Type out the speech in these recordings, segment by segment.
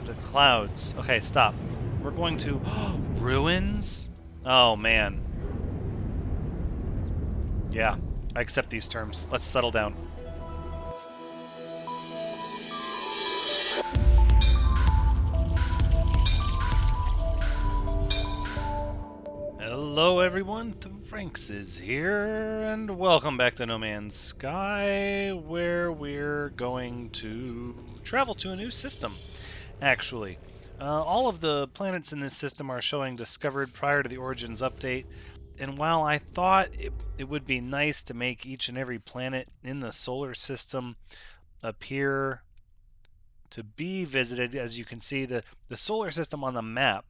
The clouds. Okay, stop. We're going to... ruins? Oh, man. Yeah, I accept these terms. Let's settle down. Hello everyone, Thranks is here, and welcome back to No Man's Sky, where we're going to travel to a new system, actually. All of the planets in this system are showing discovered prior to the Origins update, and while I thought it would be nice to make each and every planet in the solar system appear to be visited, as you can see, the solar system on the map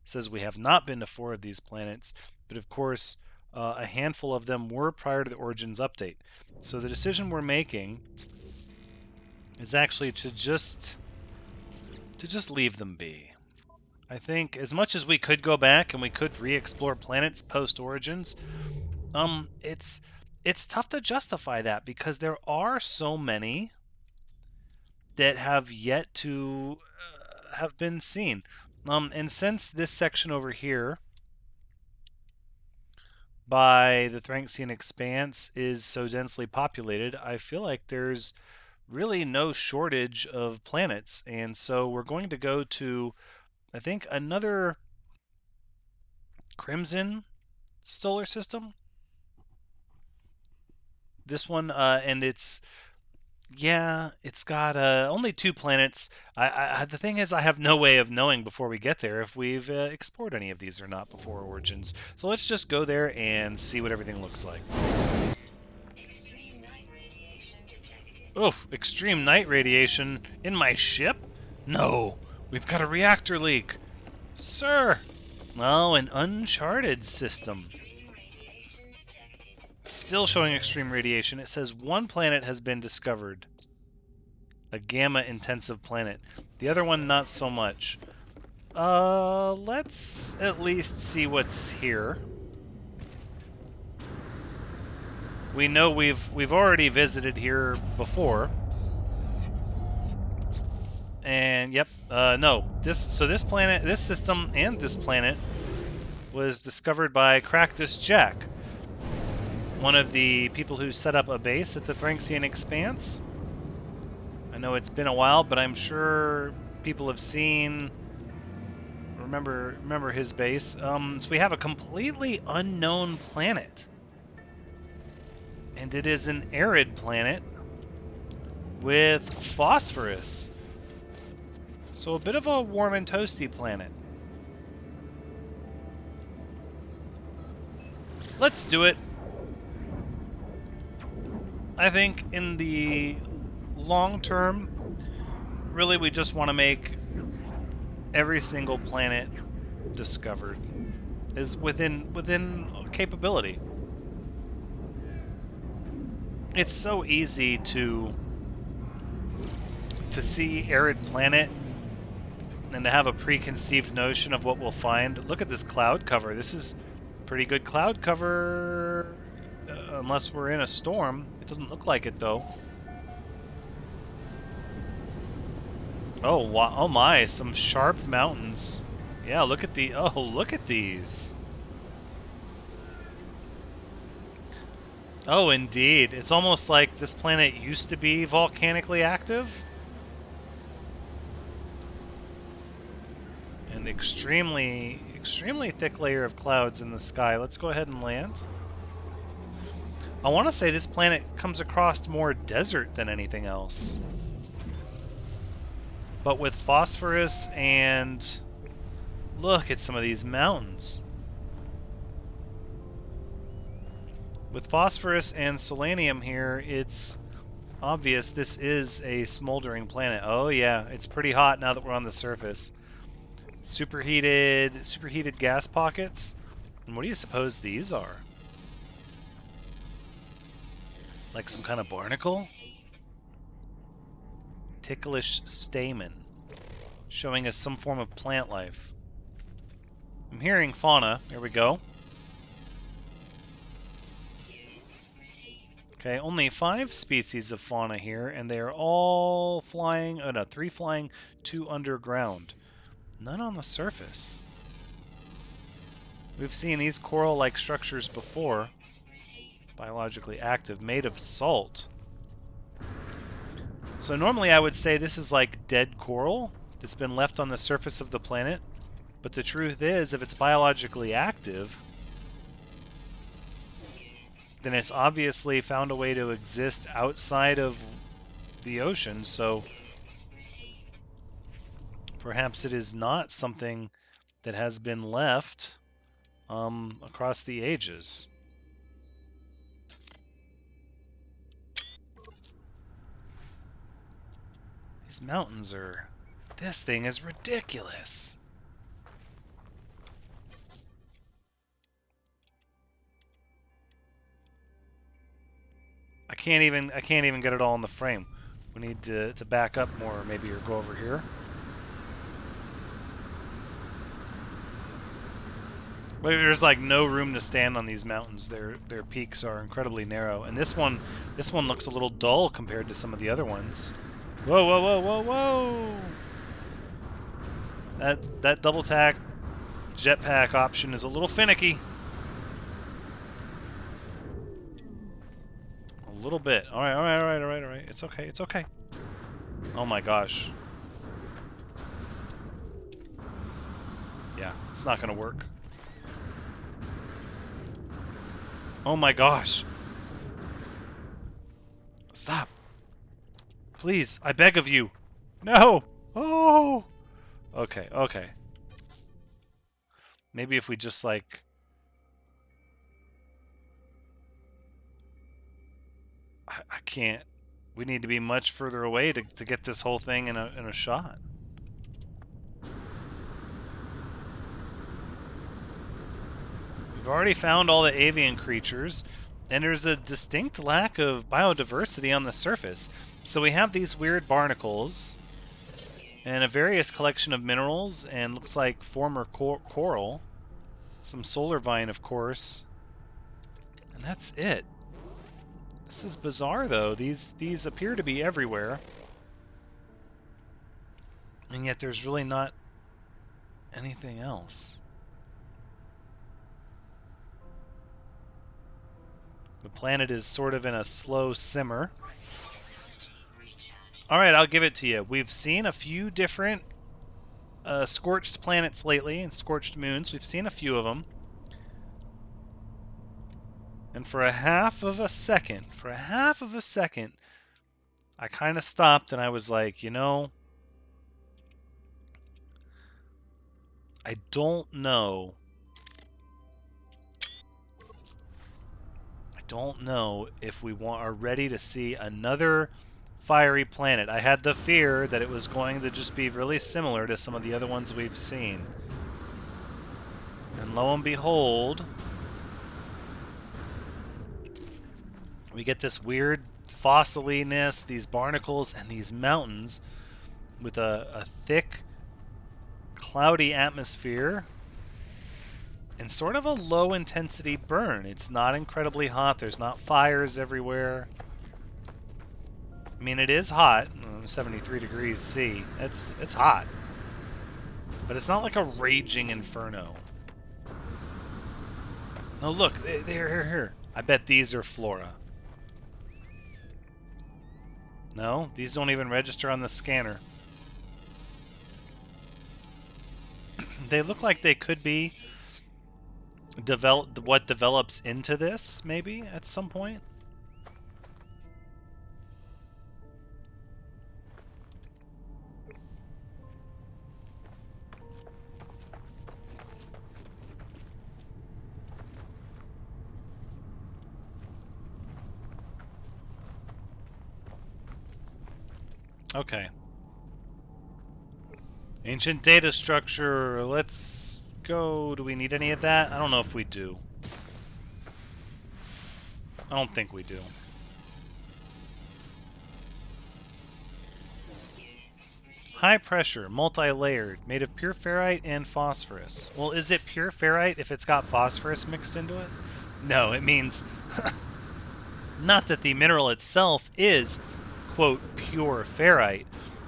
says we have not been to 4 of these planets, but of course a handful of them were prior to the Origins update. So the decision we're making is actually to just leave them be. I think as much as we could go back and we could re-explore planets post-Origins, it's tough to justify that because there are so many that have yet to have been seen. And since this section over here by the Thranxian Expanse is so densely populated, I feel like there's really no shortage of planets. And so we're going to go to, I think, another Crimson solar system. This one, and it's got only 2 planets. The thing is, I have no way of knowing before we get there if we've explored any of these or not before Origins. So let's just go there and see what everything looks like. Extreme night radiation detected. Oof, extreme night radiation in my ship? No, we've got a reactor leak. Sir! Oh, an uncharted system. Extreme radiation detected. Still showing extreme radiation. It says 1 planet has been discovered. A gamma-intensive planet. The other one, not so much. Let's at least see what's here. We know we've already visited here before. And yep, no. This planet, this system, and this planet was discovered by Cractus Jack, one of the people who set up a base at the Thranxian Expanse. I know it's been a while, but I'm sure people have seen, remember his base. So we have a completely unknown planet, and it is an arid planet with phosphorus. So a bit of a warm and toasty planet. Let's do it. I think in the long term, really we just want to make every single planet discovered is within capability. It's so easy to see arid planet and to have a preconceived notion of what we'll find. Look at this cloud cover. This is pretty good cloud cover, unless we're in a storm. It doesn't look like it, though. Oh, wow. Oh my, some sharp mountains. Yeah, look at look at these. Oh, indeed. It's almost like this planet used to be volcanically active. An extremely thick layer of clouds in the sky. Let's go ahead and land. I want to say this planet comes across more desert than anything else. But with phosphorus and... look at some of these mountains. With phosphorus and selenium here, it's obvious this is a smoldering planet. Oh yeah, it's pretty hot now that we're on the surface. Superheated gas pockets. And what do you suppose these are? Like some kind of barnacle? Ticklish stamen, showing us some form of plant life. I'm hearing fauna. Here we go. Okay, only 5 species of fauna here, and they are all flying. Oh no, 3 flying, 2 underground. None on the surface. We've seen these coral-like structures before. Biologically active, made of salt. So normally I would say this is like dead coral that's been left on the surface of the planet. But the truth is, if it's biologically active, then it's obviously found a way to exist outside of the ocean, so perhaps it is not something that has been left across the ages. These mountains are... This thing is ridiculous. I can't even get it all in the frame. We need to back up more, maybe, or go over here. But there's like no room to stand on these mountains. Their peaks are incredibly narrow, and this one looks a little dull compared to some of the other ones. Whoa, whoa, whoa, whoa, whoa! That double tack jetpack option is a little finicky. A little bit. All right, all right, all right, all right, all right. It's okay. It's okay. Oh my gosh. Yeah, it's not gonna work. Oh my gosh. Stop. Please, I beg of you. No! Oh! Okay, okay. Maybe if we just, like... I can't... We need to be much further away to get this whole thing in a shot. We've already found all the avian creatures, and there's a distinct lack of biodiversity on the surface. So we have these weird barnacles, and a various collection of minerals, and looks like former coral. Some solar vine, of course. And that's it. This is bizarre, though. These appear to be everywhere. And yet there's really not anything else. The planet is sort of in a slow simmer. Alright, I'll give it to you. We've seen a few different scorched planets lately, and scorched moons. We've seen a few of them. And for a half of a second, I kind of stopped and I was like, you know, I don't know. I don't know if we are ready to see another fiery planet. I had the fear that it was going to just be really similar to some of the other ones we've seen. And lo and behold, we get this weird fossiliness, these barnacles, and these mountains with a thick, cloudy atmosphere and sort of a low-intensity burn. It's not incredibly hot. There's not fires everywhere. I mean, it is hot. 73 degrees C. It's hot. But it's not like a raging inferno. No, look. They're here. I bet these are flora. No, these don't even register on the scanner. They look like they could be what develops into this, maybe, at some point. Okay. Ancient data structure. Let's go. Do we need any of that? I don't know if we do. I don't think we do. High pressure, multi-layered, made of pure ferrite and phosphorus. Well, is it pure ferrite if it's got phosphorus mixed into it? No, it means Not that the mineral itself is, quote, pure ferrite,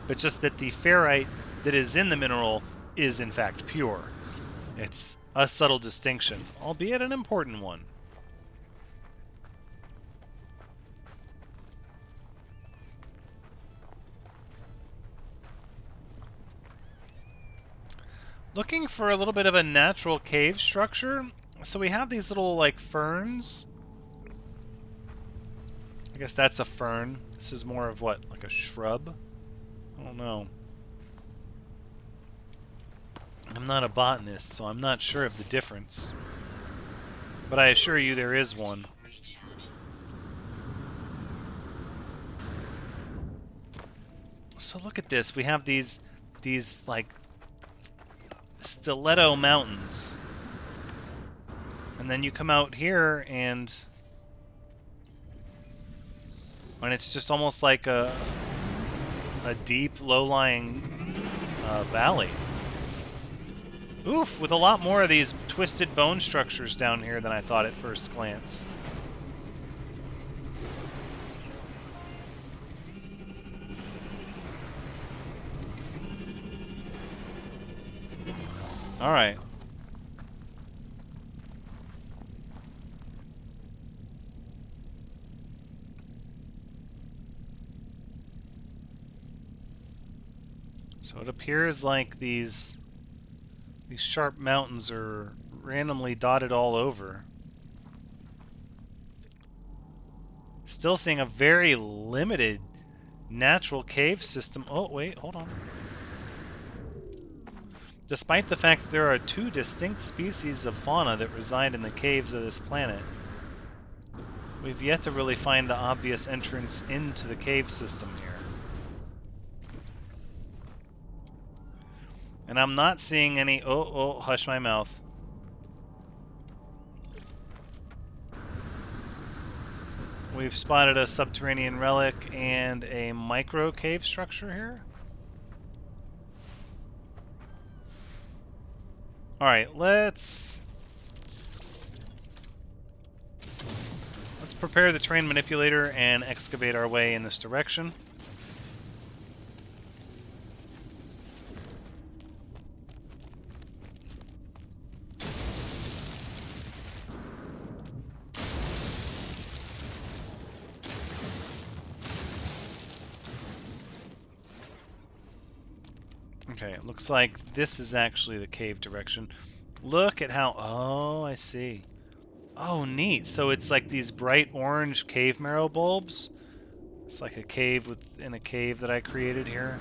but just that the ferrite that is in the mineral is in fact pure. It's a subtle distinction, albeit an important one. Looking for a little bit of a natural cave structure. So we have these little, like, ferns. I guess that's a fern. This is more of what, like a shrub? I don't know. I'm not a botanist, so I'm not sure of the difference. But I assure you there is one. Reach out. So look at this. We have these like stiletto mountains. And then you come out here and it's just almost like a deep, low-lying valley. Oof, with a lot more of these twisted bone structures down here than I thought at first glance. Alright. So it appears like these sharp mountains are randomly dotted all over. Still seeing a very limited natural cave system. Oh, wait, hold on. Despite the fact that there are 2 distinct species of fauna that reside in the caves of this planet, we've yet to really find the obvious entrance into the cave system here. And I'm not seeing any... Oh, hush my mouth. We've spotted a subterranean relic and a micro cave structure here. Alright, let's prepare the terrain manipulator and excavate our way in this direction. Okay, it looks like this is actually the cave direction. Look at how... Oh, I see. Oh, neat. So it's like these bright orange cave marrow bulbs. It's like a cave within a cave that I created here.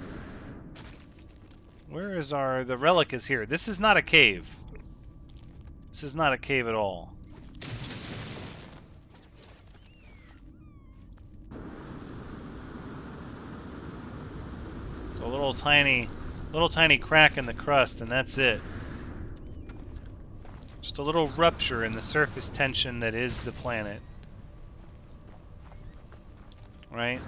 Where is our... The relic is here. This is not a cave. This is not a cave at all. So a little tiny crack in the crust, and that's it. Just a little rupture in the surface tension that is the planet. Right?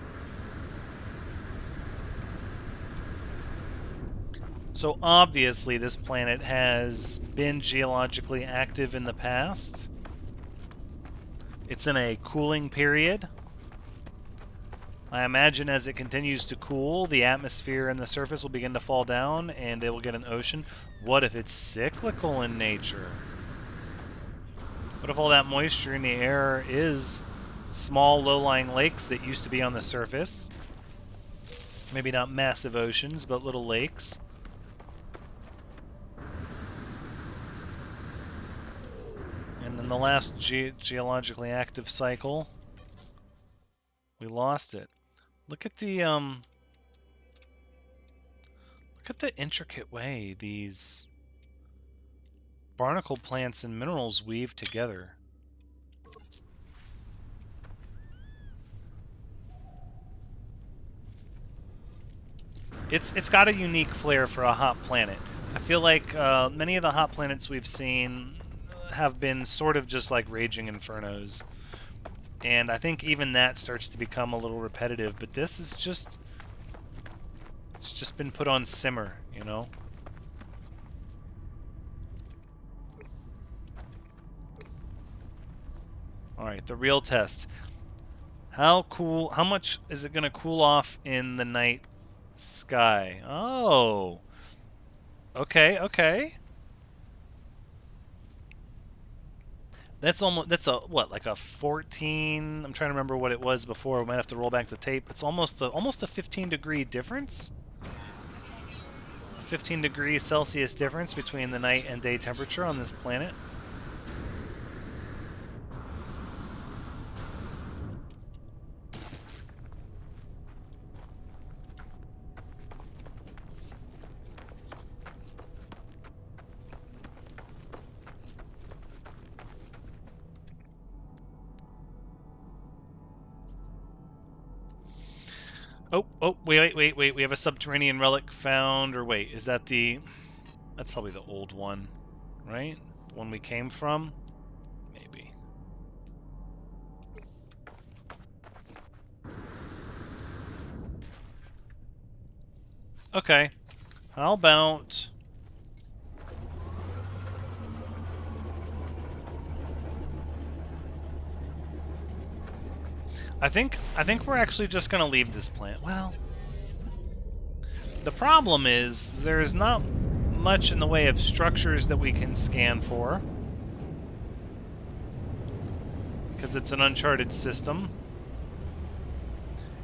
So obviously this planet has been geologically active in the past. It's in a cooling period. I imagine as it continues to cool, the atmosphere and the surface will begin to fall down and it will get an ocean. What if it's cyclical in nature? What if all that moisture in the air is small, low-lying lakes that used to be on the surface? Maybe not massive oceans, but little lakes. And in the last geologically active cycle, we lost it. Look at the intricate way these barnacle plants and minerals weave together. It's got a unique flair for a hot planet. I feel like many of the hot planets we've seen have been sort of just like raging infernos. And I think even that starts to become a little repetitive, but this is just... It's just been put on simmer, you know? Alright, the real test. How cool? How much is it going to cool off in the night sky? Oh. Okay, okay. That's a what, like a 14? I'm trying to remember what it was before. We might have to roll back the tape. It's almost a 15-degree difference. A 15-degree Celsius difference between the night and day temperature on this planet. Oh, wait. We have a subterranean relic found. Or wait, is that the... That's probably the old one, right? The one we came from? Maybe. Okay. How about... I think we're actually just going to leave this planet. Well, the problem is there's not much in the way of structures that we can scan for, because it's an uncharted system.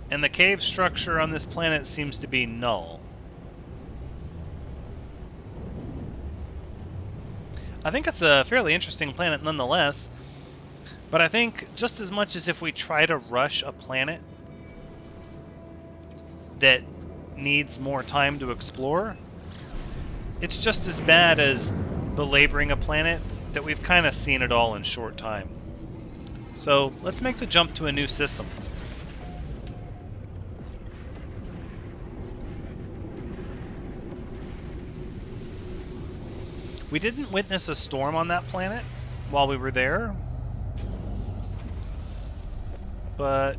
And the cave structure on this planet seems to be null. I think it's a fairly interesting planet nonetheless, but I think just as much as if we try to rush a planet that needs more time to explore, it's just as bad as belaboring a planet that we've kind of seen it all in short time. So let's make the jump to a new system. We didn't witness a storm on that planet while we were there, but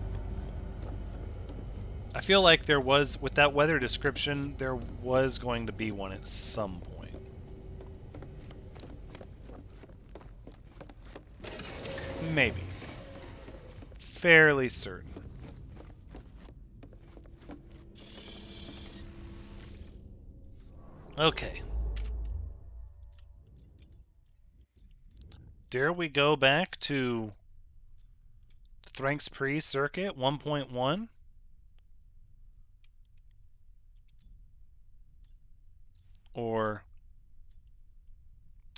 I feel like there was, with that weather description, there was going to be one at some point. Maybe. Fairly certain. Okay. Dare we go back to Thranks Pre Circuit 1.1? Or...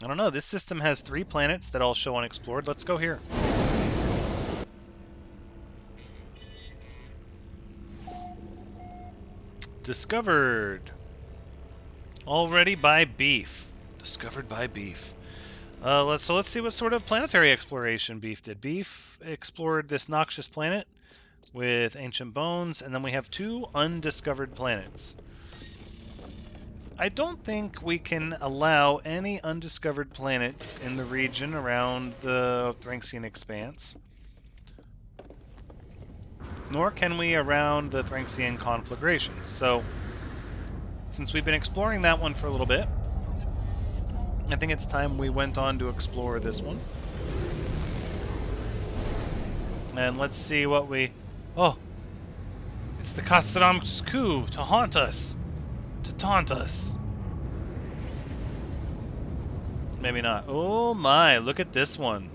I don't know, this system has 3 planets that all show unexplored. Let's go here. Discovered. Already by Beef. Discovered by Beef. Let's see what sort of planetary exploration Beef did. Beef explored this noxious planet with ancient bones, and then we have 2 undiscovered planets. I don't think we can allow any undiscovered planets in the region around the Thranxian Expanse. Nor can we around the Thranxian conflagrations. So, since we've been exploring that one for a little bit, I think it's time we went on to explore this one. And let's see what we... Oh! It's the Katsadam's coup to haunt us! To taunt us. Maybe not. Oh my, look at this one.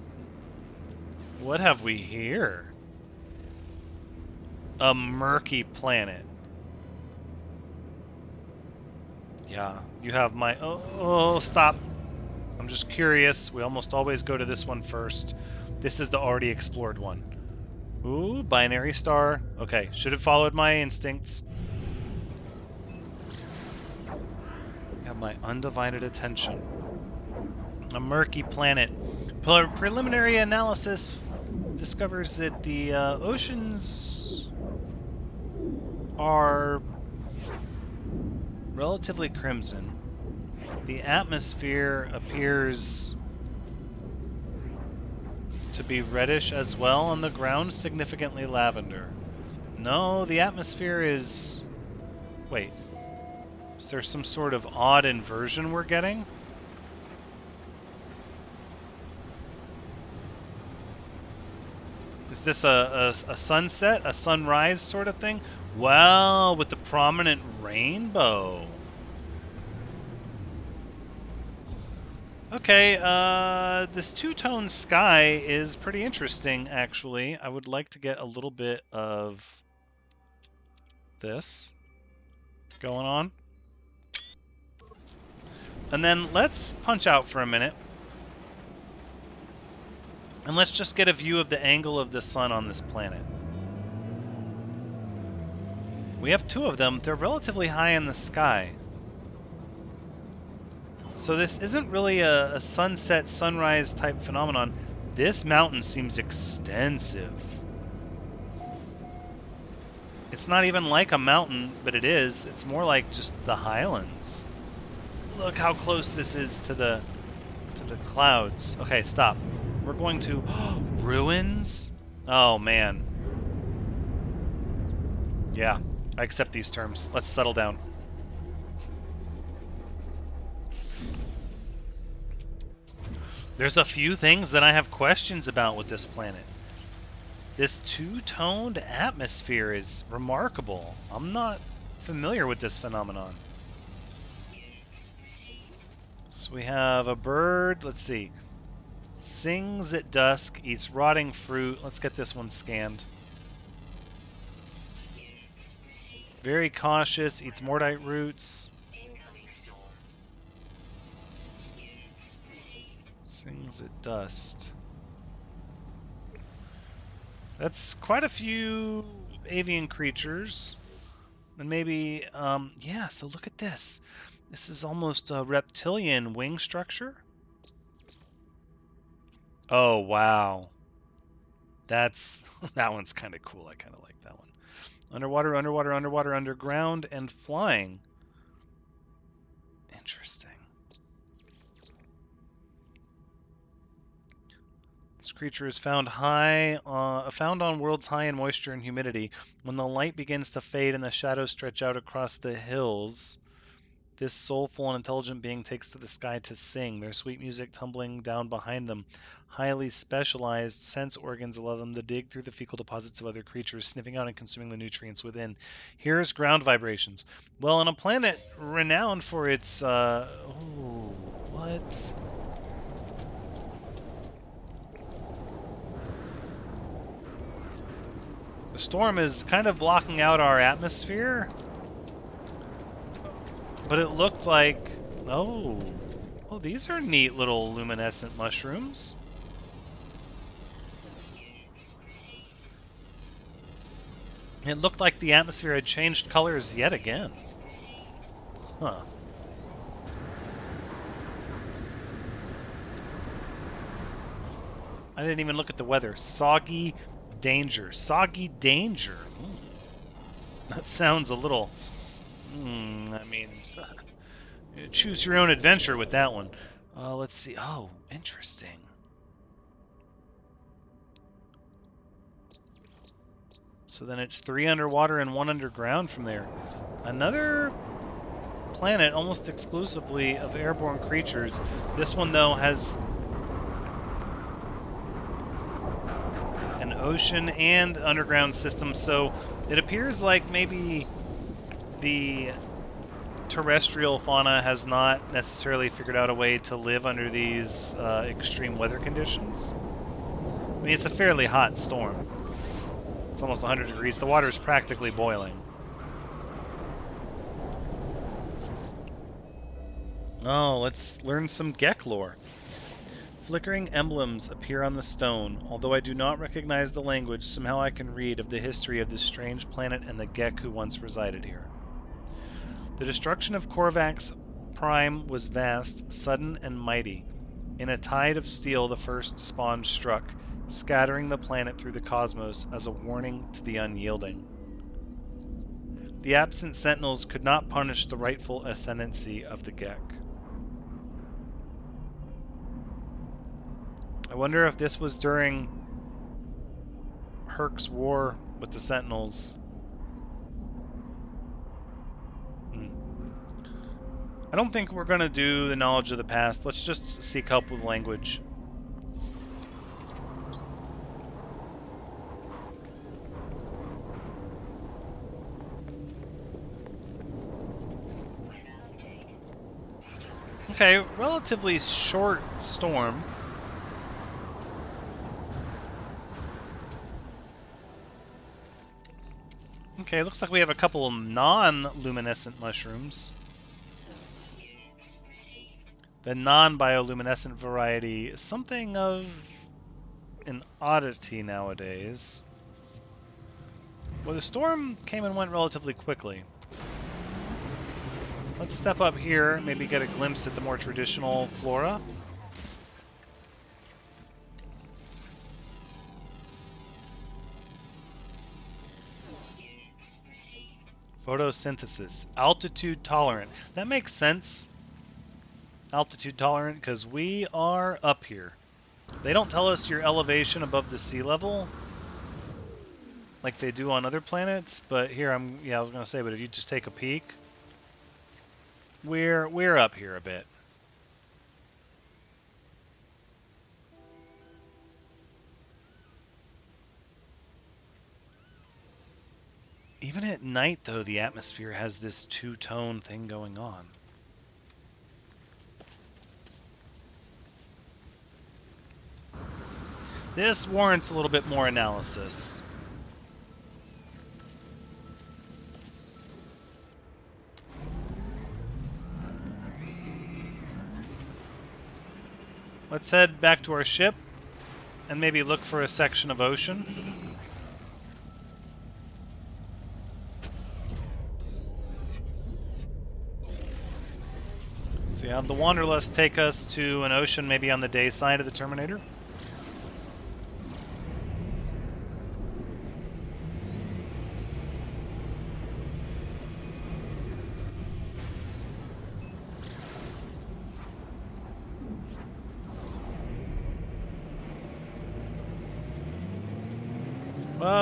What have we here? A murky planet. Yeah, you have my... Oh, stop. I'm just curious. We almost always go to this one first. This is the already explored one. Ooh, binary star. Okay, should have followed my instincts. Have my undivided attention. A murky planet. Preliminary analysis discovers that the oceans are relatively crimson. The atmosphere appears to be reddish as well, on the ground significantly lavender. No, the atmosphere is... Wait. Is there some sort of odd inversion we're getting? Is this a sunset, a sunrise sort of thing? Wow, with the prominent rainbow. Okay, this two-tone sky is pretty interesting, actually. I would like to get a little bit of this going on. And then let's punch out for a minute. And let's just get a view of the angle of the sun on this planet. We have two of them. They're relatively high in the sky. So this isn't really a sunset, sunrise type phenomenon. This mountain seems extensive. It's not even like a mountain, but it is. It's more like just the highlands. Look how close this is to the clouds. Okay, stop. We're going to ruins? Oh man. Yeah, I accept these terms. Let's settle down. There's a few things that I have questions about with this planet. This two-toned atmosphere is remarkable. I'm not familiar with this phenomenon. So we have a bird, let's see. Sings at dusk, eats rotting fruit. Let's get this one scanned. Very cautious, eats mordite roots. Sings at dusk. That's quite a few avian creatures. And maybe, yeah, so look at this. This is almost a reptilian wing structure. Oh, wow. That's, that one's kind of cool. I kind of like that one. Underwater, underwater, underwater, underground, and flying. Interesting. This creature is found found on worlds high in moisture and humidity. When the light begins to fade and the shadows stretch out across the hills, this soulful and intelligent being takes to the sky to sing, their sweet music tumbling down behind them. Highly specialized sense organs allow them to dig through the fecal deposits of other creatures, sniffing out and consuming the nutrients within. Here's ground vibrations. Well, on a planet renowned for its, ooh, what? The storm is kind of blocking out our atmosphere. But it looked like... Oh, these are neat little luminescent mushrooms. It looked like the atmosphere had changed colors yet again. Huh. I didn't even look at the weather. Soggy danger. Soggy danger. That sounds a little... I mean... choose your own adventure with that one. Let's see. Oh, interesting. So then it's 3 underwater and 1 underground from there. Another planet almost exclusively of airborne creatures. This one, though, has an ocean and underground system, so it appears like maybe the terrestrial fauna has not necessarily figured out a way to live under these extreme weather conditions. I mean, it's a fairly hot storm. It's almost 100 degrees. The water is practically boiling. Oh, let's learn some Gek lore. Flickering emblems appear on the stone. Although I do not recognize the language, somehow I can read of the history of this strange planet and the Gek who once resided here. The destruction of Korvax Prime was vast, sudden, and mighty. In a tide of steel, the first spawn struck, scattering the planet through the cosmos as a warning to the unyielding. The absent sentinels could not punish the rightful ascendancy of the Gek. I wonder if this was during Herc's war with the sentinels. I don't think we're going to do the knowledge of the past. Let's just seek help with language. Okay, relatively short storm. Okay, looks like we have a couple of non-luminescent mushrooms. Units received. The non-bioluminescent variety is something of an oddity nowadays. Well, the storm came and went relatively quickly. Let's step up here, maybe get a glimpse at the more traditional flora. Units received. Photosynthesis. Altitude tolerant. That makes sense. Altitude tolerant, because we are up here. They don't tell us your elevation above the sea level like they do on other planets, but here I was gonna say, but if you just take a peek, we're up here a bit. Even at night, though, the atmosphere has this two-tone thing going on. This warrants a little bit more analysis. Let's head back to our ship and maybe look for a section of ocean. So yeah, the Wanderlust take us to an ocean maybe on the day side of the Terminator.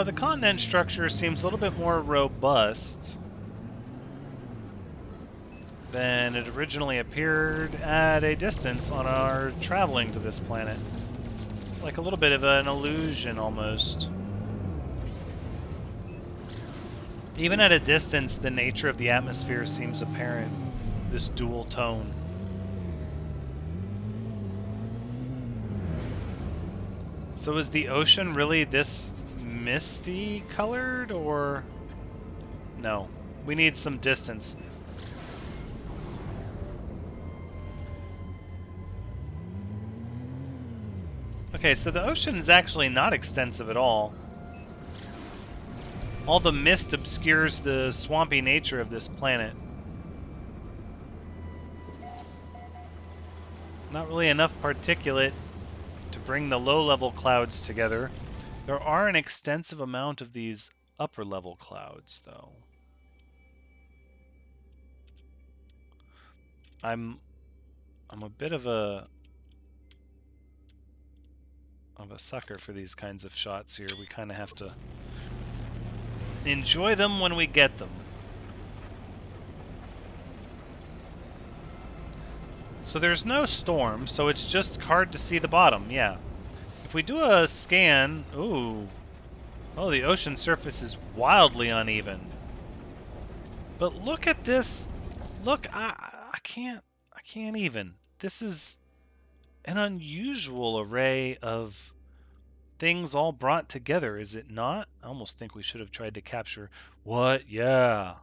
The continent structure seems a little bit more robust than it originally appeared at a distance on our traveling to this planet. It's like a little bit of an illusion almost. Even at a distance, the nature of the atmosphere seems apparent, this dual tone. So is the ocean really this misty colored, or no? We need some distance. Okay, so the ocean is actually not extensive at all. All the mist obscures the swampy nature of this planet. Not really enough particulate to bring the low-level clouds together. There are an extensive amount of these upper-level clouds, though. I'm a bit of a sucker for these kinds of shots here. We kind of have to enjoy them when we get them. So there's no storm, so it's just hard to see the bottom, yeah. If we do a scan, ooh. Oh, the ocean surface is wildly uneven. But look at this. Look, I can't even. This is an unusual array of things all brought together, is it not? I almost think we should have tried to capture what? Yeah.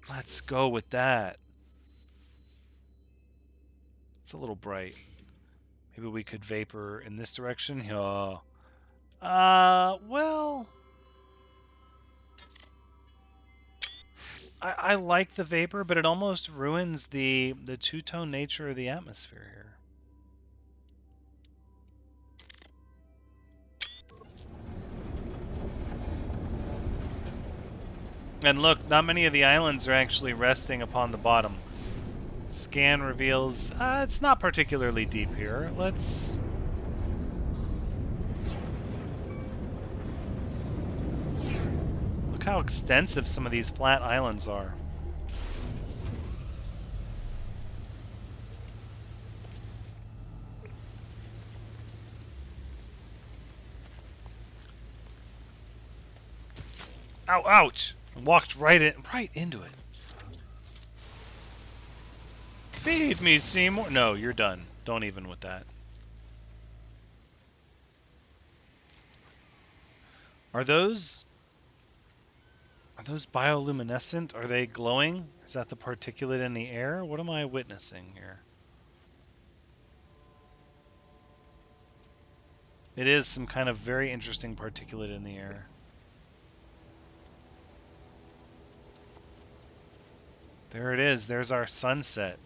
Let's go with that. It's a little bright. Maybe we could vapor in this direction. Yeah. Well, I like the vapor, but it almost ruins the two-tone nature of the atmosphere here. And look, not many of the islands are actually resting upon the bottom. Scan reveals it's not particularly deep here. Let's... Look how extensive some of these flat islands are. Ow, ouch! I walked right into it. Feed me, Seymour. No, you're done. Don't even with that. Are those bioluminescent? Are they glowing? Is that the particulate in the air? What am I witnessing here? It is some kind of very interesting particulate in the air. There it is. There's our sunset.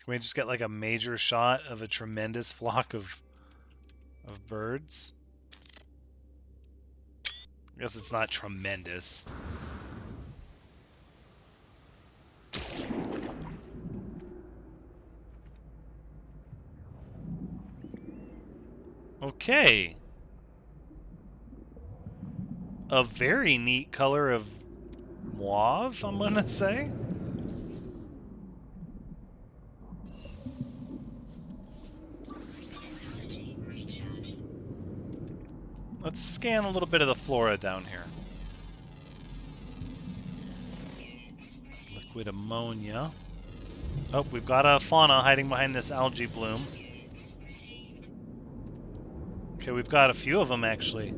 Can we just get like a major shot of a tremendous flock of birds? I guess it's not tremendous. Okay. A very neat color of mauve, I'm gonna say. Let's scan a little bit of the flora down here. Liquid ammonia. Oh, we've got a fauna hiding behind this algae bloom. Okay, we've got a few of them actually.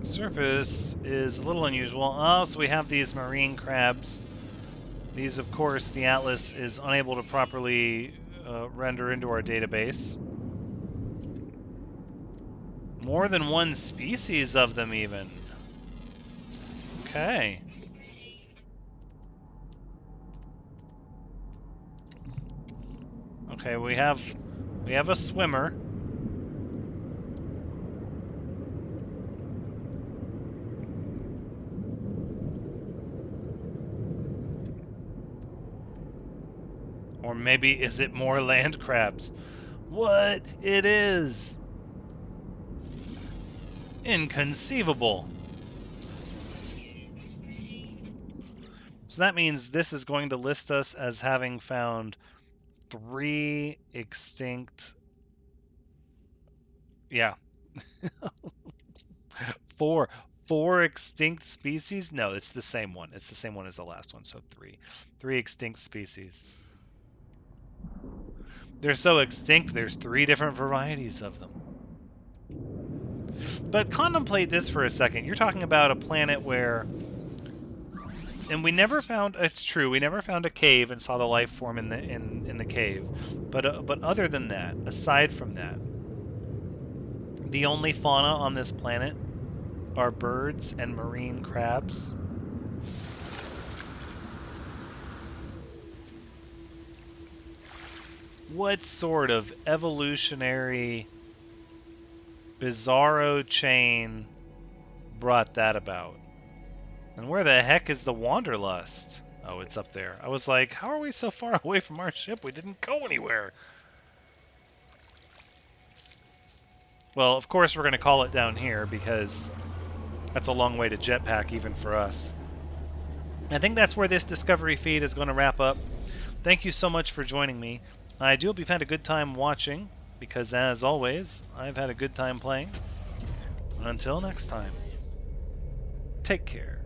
Surface is a little unusual. Oh, so we have these marine crabs. These, of course, the Atlas is unable to properly render into our database. More than one species of them, even. Okay. Okay, we have a swimmer. Or maybe is it more land crabs? What? It is! Inconceivable. So that means this is going to list us as having found 3 extinct... Yeah. 4 extinct species? No, it's the same one. It's the same one as the last one, so 3. 3 extinct species. They're so extinct, there's 3 different varieties of them. But contemplate this for a second. You're talking about a planet where... And we never found... It's true, we never found a cave and saw the life form in the cave. But other than that, aside from that, the only fauna on this planet are birds and marine crabs. What sort of evolutionary bizarro chain brought that about? And where the heck is the Wanderlust? Oh, it's up there. I was like, how are we so far away from our ship? We didn't go anywhere. Well, of course we're going to call it down here because that's a long way to jetpack even for us. I think that's where this Discovery feed is going to wrap up. Thank you so much for joining me. I do hope you've had a good time watching, because as always, I've had a good time playing. Until next time, take care.